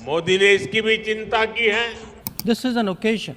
मोदी ने इसकी भी चिंता की है। This is an occasion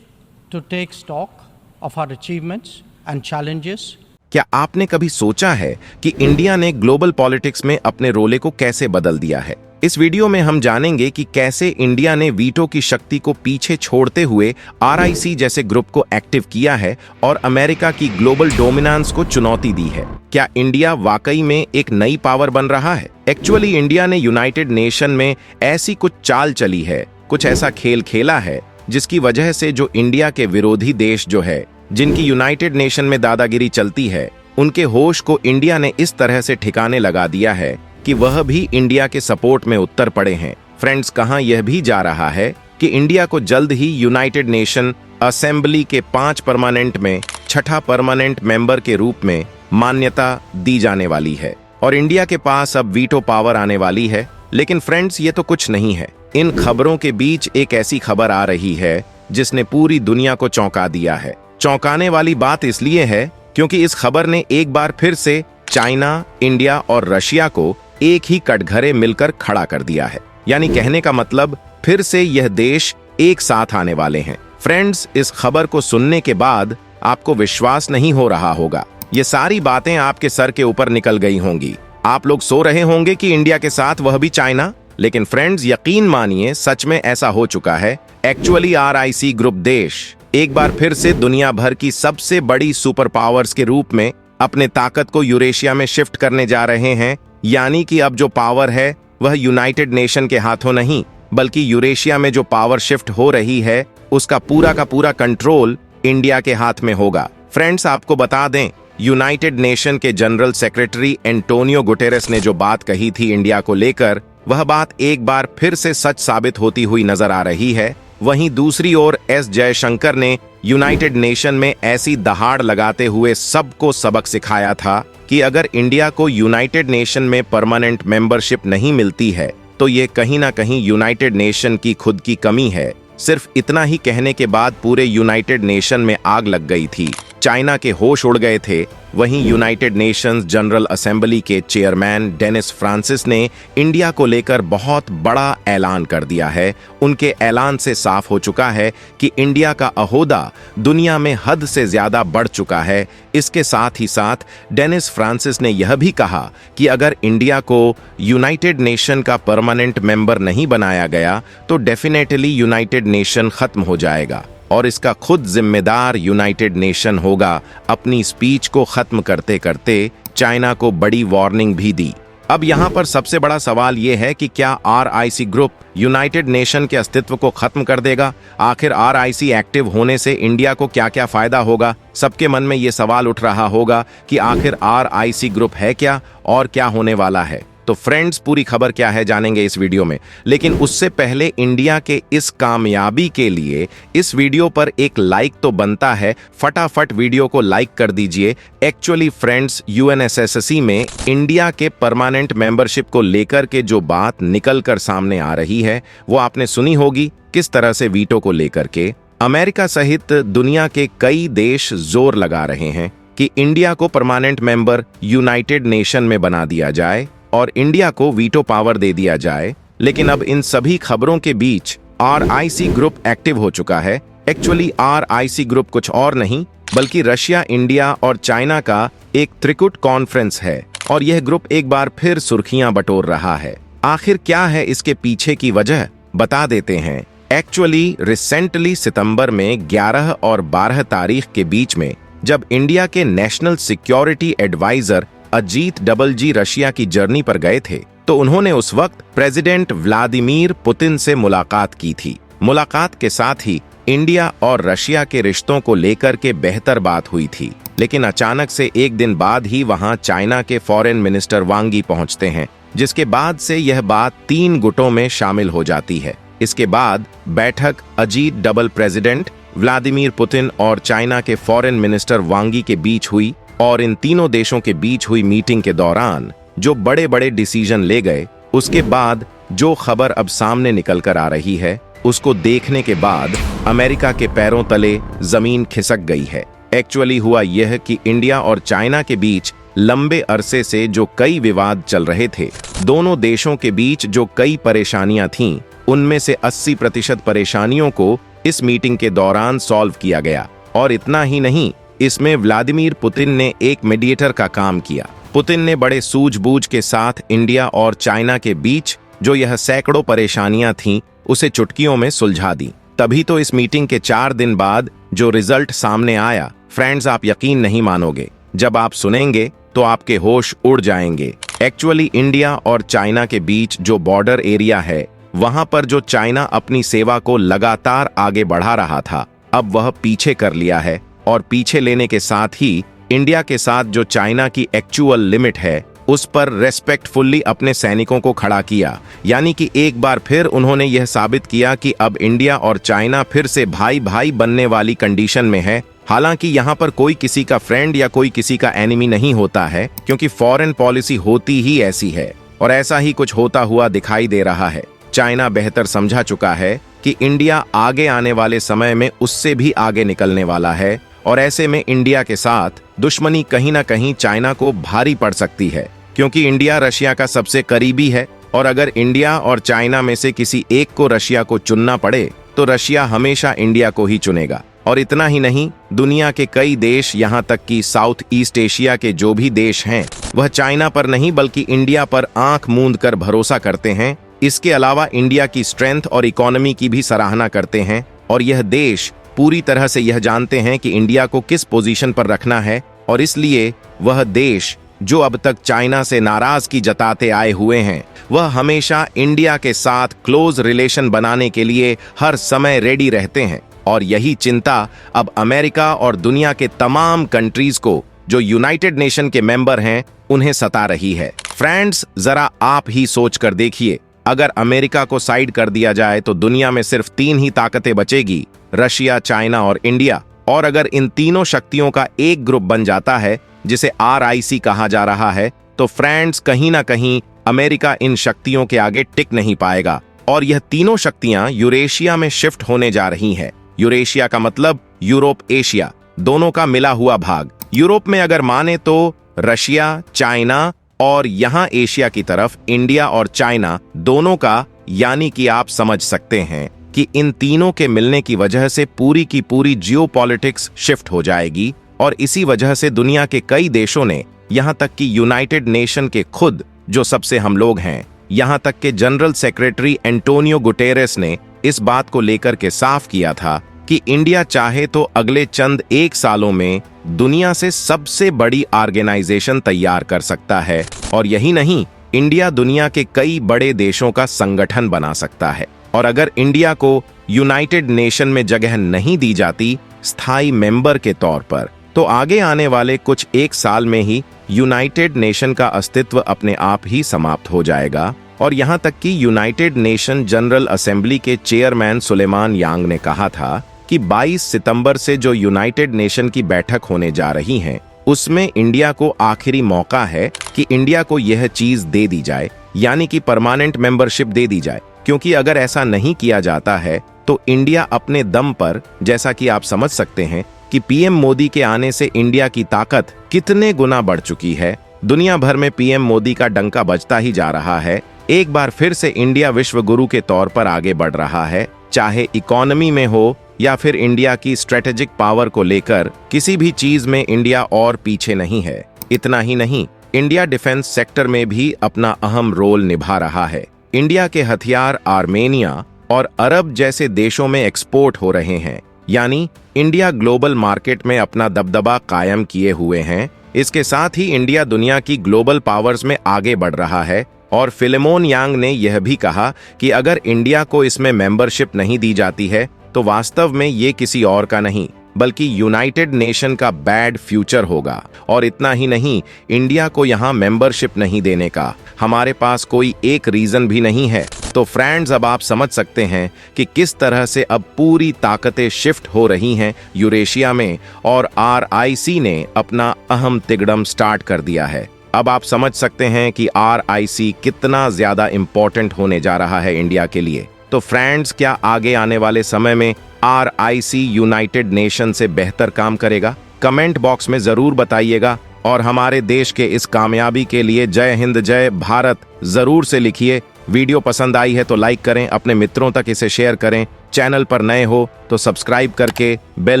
to take stock of our achievements and challenges. क्या आपने कभी सोचा है कि इंडिया ने ग्लोबल पॉलिटिक्स में अपने रोले को कैसे बदल दिया है? इस वीडियो में हम जानेंगे कि कैसे इंडिया ने वीटो की शक्ति को पीछे छोड़ते हुए RIC जैसे ग्रुप को एक्टिव किया है और अमेरिका की ग्लोबल डोमिनेंस को चुनौती दी है। क्या इंडिया वाकई में एक नई पावर बन रहा है? एक्चुअली इंडिया ने यूनाइटेड नेशन में ऐसी कुछ चाल चली है, कुछ ऐसा खेल खेला है जिसकी वजह से जो इंडिया के विरोधी देश जो है, जिनकी यूनाइटेड नेशन में दादागिरी चलती है, उनके होश को इंडिया ने इस तरह से ठिकाने लगा दिया है कि वह भी इंडिया के सपोर्ट में उतर पड़े हैं। फ्रेंड्स, कहां यह भी जा रहा है कि इंडिया को जल्द ही यूनाइटेड नेशन असेंबली के 5 परमानेंट में छठा परमानेंट मेंबर के रूप में मान्यता दी जाने वाली है और इंडिया के पास अब वीटो पावर आने वाली है। लेकिन फ्रेंड्स, ये तो कुछ नहीं है। इन खबरों के बीच एक ऐसी खबर आ रही है जिसने पूरी दुनिया को चौंका दिया है। चौंकाने वाली बात इसलिए है क्योंकि इस खबर ने एक बार फिर से चाइना, इंडिया और रशिया को एक ही कटघरे मिलकर खड़ा कर दिया है। यानी कहने का मतलब फिर से यह देश एक साथ आने वाले हैं। फ्रेंड्स, इस खबर को सुनने के बाद आपको विश्वास नहीं हो रहा होगा। ये सारी बातें आपके सर के ऊपर निकल गई होंगी। आप लोग सो रहे होंगे कि इंडिया के साथ वह भी चाइना। लेकिन फ्रेंड्स, यकीन मानिए, सच में ऐसा हो चुका है। एक्चुअली RIC ग्रुप देश एक बार फिर से दुनिया भर की सबसे बड़ी सुपर पावर्स के रूप में अपने ताकत को यूरेशिया में शिफ्ट करने जा रहे हैं। यानी कि अब जो पावर है वह यूनाइटेड नेशन के हाथों नहीं, बल्कि यूरेशिया में जो पावर शिफ्ट हो रही है उसका पूरा का पूरा कंट्रोल इंडिया के हाथ में होगा। फ्रेंड्स, आपको बता दें, यूनाइटेड नेशन के जनरल सेक्रेटरी एंटोनियो गुटेरेस ने जो बात कही थी इंडिया को लेकर, वह बात एक बार फिर से सच साबित होती हुई नजर आ रही है। वहीं दूसरी ओर S जयशंकर ने यूनाइटेड नेशन में ऐसी दहाड़ लगाते हुए सबको सबक सिखाया था कि अगर इंडिया को यूनाइटेड नेशन में परमानेंट मेंबरशिप नहीं मिलती है तो ये कहीं ना कहीं यूनाइटेड नेशन की खुद की कमी है। सिर्फ इतना ही कहने के बाद पूरे यूनाइटेड नेशन में आग लग गई थी। चाइना के होश उड़ गए थे। वहीं यूनाइटेड नेशंस जनरल असेंबली के चेयरमैन डेनिस फ्रांसिस ने इंडिया को लेकर बहुत बड़ा ऐलान कर दिया है। उनके ऐलान से साफ हो चुका है कि इंडिया का अहोदा दुनिया में हद से ज्यादा बढ़ चुका है। इसके साथ ही साथ डेनिस फ्रांसिस ने यह भी कहा कि अगर इंडिया को यूनाइटेड नेशन का परमानेंट मेंबर नहीं बनाया गया तो डेफिनेटली यूनाइटेड नेशन खत्म हो जाएगा और इसका खुद जिम्मेदार यूनाइटेड नेशन होगा। अपनी स्पीच को खत्म करते करते चाइना को बड़ी वार्निंग भी दी। अब यहाँ पर सबसे बड़ा सवाल यह है कि क्या RIC ग्रुप यूनाइटेड नेशन के अस्तित्व को खत्म कर देगा? आखिर RIC एक्टिव होने से इंडिया को क्या क्या फायदा होगा? सबके मन में ये सवाल उठ रहा होगा कि आखिर RIC ग्रुप है क्या और क्या होने वाला है। तो फ्रेंड्स, पूरी खबर क्या है जानेंगे इस वीडियो में। लेकिन उससे पहले इंडिया के इस कामयाबी के लिए इस वीडियो पर एक लाइक तो बनता है। फटाफट वीडियो को लाइक कर दीजिए। एक्चुअली फ्रेंड्स, UNSSC में इंडिया के परमानेंट मेंबरशिप को लेकर के जो बात निकल कर सामने आ रही है वो आपने सुनी होगी। किस तरह से वीटो को लेकर के अमेरिका सहित दुनिया के कई देश जोर लगा रहे हैं कि इंडिया को परमानेंट मेंबर यूनाइटेड नेशन में बना दिया जाए और इंडिया को वीटो पावर दे दिया जाए। लेकिन अब इन सभी खबरों के बीच RIC ग्रुप एक्टिव हो चुका है। एक्चुअली RIC ग्रुप कुछ और नहीं बल्कि रशिया, इंडिया और चाइना का एक त्रिकुट कॉन्फ्रेंस है और यह ग्रुप एक बार फिर सुर्खियां बटोर रहा है। आखिर क्या है इसके पीछे की वजह, बता देते हैं। एक्चुअली रिसेंटली सितंबर में 11 और 12 तारीख के बीच में जब इंडिया के नेशनल सिक्योरिटी एडवाइजर अजीत जी रशिया की जर्नी पर गए थे तो उन्होंने उस वक्त प्रेसिडेंट व्लादिमीर पुतिन से मुलाकात की थी। मुलाकात के साथ ही इंडिया और रशिया के रिश्तों को लेकर के बेहतर बात हुई थी। लेकिन अचानक से एक दिन बाद ही वहां चाइना के फॉरेन मिनिस्टर वांग यी पहुंचते हैं, जिसके बाद से यह बात 3 गुटों में शामिल हो जाती है। इसके बाद बैठक अजीत प्रेसिडेंट व्लादिमीर पुतिन और चाइना के फॉरेन मिनिस्टर वांग यी के बीच हुई और इन तीनों देशों के बीच हुई मीटिंग के दौरान जो बड़े बड़े डिसीजन ले गए, उसके बाद जो खबर अब सामने निकल कर आ रही है उसको देखने के बाद अमेरिका के पैरों तले जमीन खिसक गई है। एक्चुअली हुआ यह कि इंडिया और चाइना के बीच लंबे अरसे से जो कई विवाद चल रहे थे, दोनों देशों के बीच जो कई परेशानियां थीं, उनमें से 80% परेशानियों को इस मीटिंग के दौरान सॉल्व किया गया। और इतना ही नहीं, इसमें व्लादिमीर पुतिन ने एक मीडिएटर का काम किया। पुतिन ने बड़े सूझबूझ के साथ इंडिया और चाइना के बीच जो यह सैकड़ों परेशानियां थीं, उसे चुटकियों में सुलझा दी। तभी तो इस मीटिंग के 4 दिन बाद जो रिजल्ट सामने आया, फ्रेंड्स, आप यकीन नहीं मानोगे। जब आप सुनेंगे तो आपके होश उड़ जाएंगे। एक्चुअली इंडिया और चाइना के बीच जो बॉर्डर एरिया है, वहां पर जो चाइना अपनी सेवा को लगातार आगे बढ़ा रहा था, अब वह पीछे कर लिया है। और पीछे लेने के साथ ही इंडिया के साथ जो चाइना की एक्चुअल लिमिट है, उस पर रेस्पेक्टफुल्ली अपने सैनिकों को खड़ा किया। यानी कि एक बार फिर उन्होंने यह साबित किया कि अब इंडिया और चाइना फिर से भाई भाई बनने वाली कंडीशन में है। हालांकि यहाँ पर कोई किसी का फ्रेंड या कोई किसी का एनिमी नहीं होता है, क्योंकि फॉरेन पॉलिसी होती ही ऐसी है और ऐसा ही कुछ होता हुआ दिखाई दे रहा है। चाइना बेहतर समझा चुका है कि इंडिया आगे आने वाले समय में उससे भी आगे निकलने वाला है और ऐसे में इंडिया के साथ दुश्मनी कहीं ना कहीं चाइना को भारी पड़ सकती है, क्योंकि इंडिया रशिया का सबसे करीबी है और अगर इंडिया और चाइना में से किसी एक को रशिया को चुनना पड़े तो रशिया हमेशा इंडिया को ही चुनेगा। और इतना ही नहीं, दुनिया के कई देश, यहाँ तक कि साउथ ईस्ट एशिया के जो भी देश हैं, वह चाइना पर नहीं बल्कि इंडिया पर आंख मूंद कर भरोसा करते हैं। इसके अलावा इंडिया की स्ट्रेंथ और इकोनॉमी की भी सराहना करते हैं और यह देश पूरी तरह से यह जानते हैं कि इंडिया को किस पोजीशन पर रखना है। और इसलिए वह देश जो अब तक चाइना से नाराजगी जताते आए हुए हैं, वह हमेशा इंडिया के साथ क्लोज रिलेशन बनाने के लिए हर समय रेडी रहते हैं। और यही चिंता अब अमेरिका और दुनिया के तमाम कंट्रीज को जो यूनाइटेड नेशन के मेंबर हैं, उन्हें सता रही है। फ्रेंड्स, जरा आप ही सोच कर देखिए, अगर अमेरिका को साइड कर दिया जाए तो दुनिया में सिर्फ 3 ही ताकतें बचेगी, रशिया, चाइना और इंडिया। और अगर इन तीनों शक्तियों का एक ग्रुप बन जाता है, जिसे RIC कहा जा रहा है, तो फ्रेंड्स, कहीं ना कहीं अमेरिका इन शक्तियों के आगे टिक नहीं पाएगा। और यह तीनों शक्तियां यूरेशिया में शिफ्ट होने जा रही हैं। यूरेशिया का मतलब यूरोप, एशिया, दोनों का मिला हुआ भाग। यूरोप में अगर माने तो रशिया, चाइना और यहां एशिया की तरफ इंडिया और चाइना दोनों का। यानी कि आप समझ सकते हैं कि इन तीनों के मिलने की वजह से पूरी की पूरी जियोपॉलिटिक्स शिफ्ट हो जाएगी। और इसी वजह से दुनिया के कई देशों ने, यहां तक कि यूनाइटेड नेशन के खुद जो सबसे हम लोग हैं, यहां तक के जनरल सेक्रेटरी एंटोनियो गुटेरेस ने इस बात को लेकर के साफ किया था कि इंडिया चाहे तो अगले चंद 1 सालों में दुनिया से सबसे बड़ी ऑर्गेनाइजेशन तैयार कर सकता है। और यही नहीं, इंडिया दुनिया के कई बड़े देशों का संगठन बना सकता है। और अगर इंडिया को यूनाइटेड नेशन में जगह नहीं दी जाती स्थायी मेंबर के तौर पर, तो आगे आने वाले कुछ 1 साल में ही यूनाइटेड नेशन का अस्तित्व अपने आप ही समाप्त हो जाएगा। और यहां तक कि यूनाइटेड नेशन जनरल असेंबली के चेयरमैन सुलेमान यांग ने कहा था कि 22 सितंबर से जो यूनाइटेड नेशन की बैठक होने जा रही है, उसमें इंडिया को आखिरी मौका है कि इंडिया को यह चीज दे दी जाए, यानी कि परमानेंट मेंबरशिप दे दी जाए। क्योंकि अगर ऐसा नहीं किया जाता है तो इंडिया अपने दम पर, जैसा कि आप समझ सकते हैं कि PM मोदी के आने से इंडिया की ताकत कितने गुना बढ़ चुकी है। दुनिया भर में PM मोदी का डंका बजता ही जा रहा है। एक बार फिर से इंडिया विश्व गुरु के तौर पर आगे बढ़ रहा है, चाहे इकोनॉमी में हो या फिर इंडिया की स्ट्रेटेजिक पावर को लेकर। किसी भी चीज में इंडिया और पीछे नहीं है। इतना ही नहीं, इंडिया डिफेंस सेक्टर में भी अपना अहम रोल निभा रहा है। इंडिया के हथियार आर्मेनिया और अरब जैसे देशों में एक्सपोर्ट हो रहे हैं, यानी इंडिया ग्लोबल मार्केट में अपना दबदबा कायम किए हुए हैं। इसके साथ ही इंडिया दुनिया की ग्लोबल पावर्स में आगे बढ़ रहा है। और फिलेमोन यांग ने यह भी कहा कि अगर इंडिया को इसमें मेंबरशिप नहीं दी जाती है तो वास्तव में ये किसी और का नहीं बल्कि यूनाइटेड नेशन का बैड फ्यूचर होगा। और इतना ही नहीं, इंडिया को यहाँ मेंबरशिप नहीं देने का हमारे पास कोई एक रीजन भी नहीं है। तो फ्रेंड्स, अब आप समझ सकते हैं कि किस तरह से अब पूरी ताकतें शिफ्ट हो रही हैं यूरेशिया में और RIC ने अपना अहम तिगड़म स्टार्ट कर दिया है। अब आप समझ सकते हैं कि RIC कितना ज्यादा इंपॉर्टेंट होने जा रहा है इंडिया के लिए। तो फ्रेंड्स, क्या आगे आने वाले समय में RIC यूनाइटेड नेशन से बेहतर काम करेगा? कमेंट बॉक्स में जरूर बताइएगा। और हमारे देश के इस कामयाबी के लिए जय हिंद जय भारत जरूर से लिखिए। वीडियो पसंद आई है तो लाइक करें, अपने मित्रों तक इसे शेयर करें। चैनल पर नए हो तो सब्सक्राइब करके बेल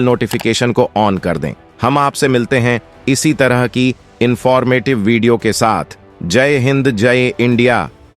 नोटिफिकेशन को ऑन कर दें। हम आपसे मिलते हैं इसी तरह की इंफॉर्मेटिव वीडियो के साथ। जय हिंद, जय इंडिया।